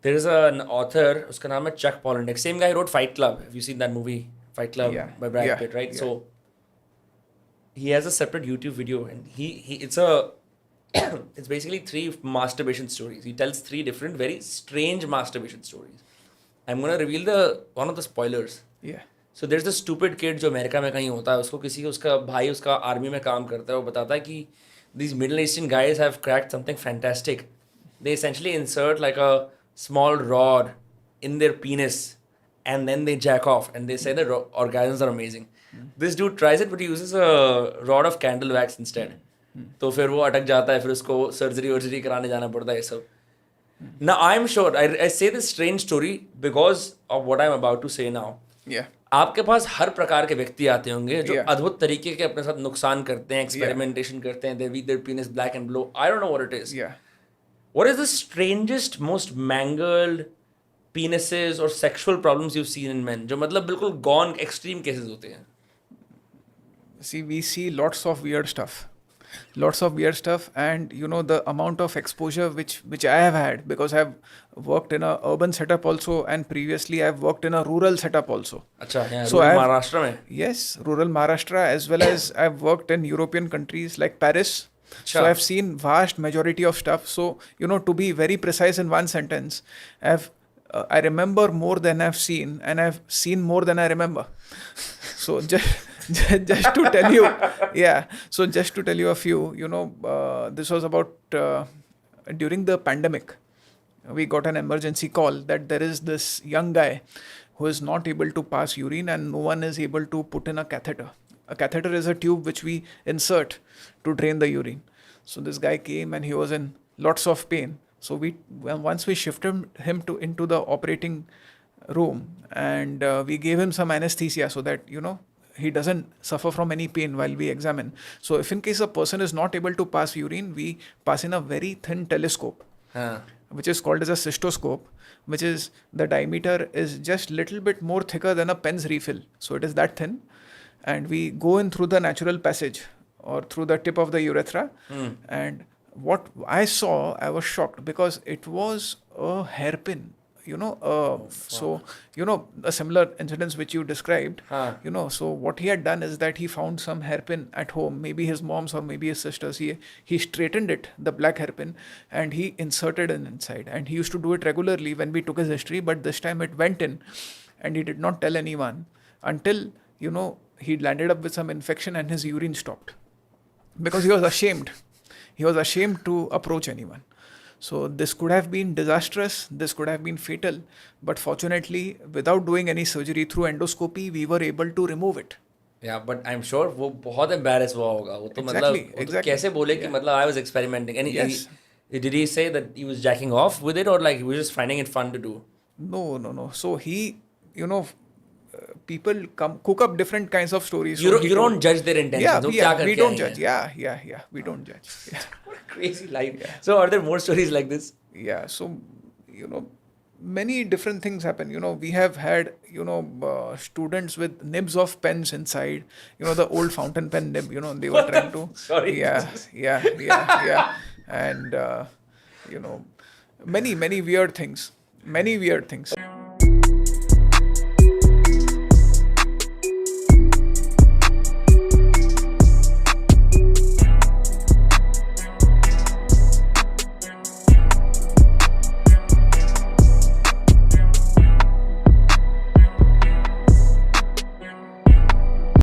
There is an author, उसका नाम है Chuck Palahniuk. Same guy who wrote Fight Club. Have you seen that movie, Fight Club Yeah, by Brad yeah, Pitt, right? yeah. So he has a separate YouTube video, and he it's a it's basically three masturbation stories. He tells three different, very strange masturbation stories. I'm gonna reveal the one of the spoilers. Yeah. So there's the stupid kid जो America में कहीं होता है, उसको किसी उसका भाई उसका आर्मी में काम करता है, वो बताता है कि these Middle Eastern guys have cracked something fantastic. They essentially insert like a small rod in their penis and then they jack off and they say the orgasms are amazing. This dude tries it but he uses a rod of candle wax instead. तो फिर वो अटक जाता है, फिर उसको surgery कराने जाना पड़ता है ये सब. Now I'm sure I say this strange story because of what I'm about to say now. Yeah. आपके पास हर प्रकार के व्यक्ति आते होंगे जो Yeah. अद्भुत तरीके के अपने साथ नुकसान करते हैं, एक्सपेरिमेंटेशन करते हैं, they weak their penis black and blue. I don't know what it is. Yeah. What is the strangest, most mangled penises or sexual problems you've seen in men? जो मतलब बिल्कुल gone extreme cases होते हैं. See, we see lots of weird stuff. Lots of weird stuff, and you know the amount of exposure which I have had, because I've worked in a urban setup also, and previously I've worked in a rural setup also. अच्छा, yeah, So I've- Maharashtra में. Yes, rural Maharashtra, as well as I've worked in European countries like Paris. So Achha. I've seen vast majority of stuff. So you know, to be very precise in one sentence, I remember more than I've seen, and I've seen more than I remember. So just to tell you, yeah. So just to tell you a few, you know, this was about during the pandemic. We got an emergency call that there is this young guy who is not able to pass urine, and no one is able to put in a catheter. A catheter is a tube which we insert to drain the urine. So this guy came and he was in lots of pain. So once we shifted him into the operating room, and we gave him some anesthesia so that, you know, he doesn't suffer from any pain while we examine. So if in case a person is not able to pass urine, we pass in a very thin telescope, हाँ. which is called as a cystoscope, which is the diameter is just little bit more thicker than a pen's refill. So it is that thin, and we go in through the natural passage or through the tip of the urethra. And what I saw, I was shocked because it was a hairpin. You know, so you know a similar incidents which you described. Huh. You know, so what he had done is that he found some hairpin at home, maybe his mom's or maybe his sister's. He straightened it, the black hairpin, and he inserted it inside. And he used to do it regularly when we took his history, but this time it went in, and he did not tell anyone until, you know, he landed up with some infection and his urine stopped because he was ashamed. He was ashamed to approach anyone. So this could have been disastrous, this could have been fatal, but fortunately, without doing any surgery, through endoscopy, we were able to remove it. Yeah, but I'm sure वो बहुत embarrassed हुआ होगा. वो तो मतलब Exactly, वो तो exactly. कैसे बोले कि Yeah. मतलब I was experimenting. And Yes. did he say that he was jacking off with it or like he was just finding it fun to do? No. So he, you know, people cook up different kinds of stories. You So don't, he you told- don't judge their intentions. वो क्या Yeah, we करके don't आए judge. हैं. Yeah, we don't judge. Yeah. What a crazy life. So are there more stories like this? Yeah, so you know, many different things happen. You know, we have had, you know, students with nibs of pens inside, you know, the old fountain pen nib, you know, they were trying to Sorry. yeah, and you know, many weird things.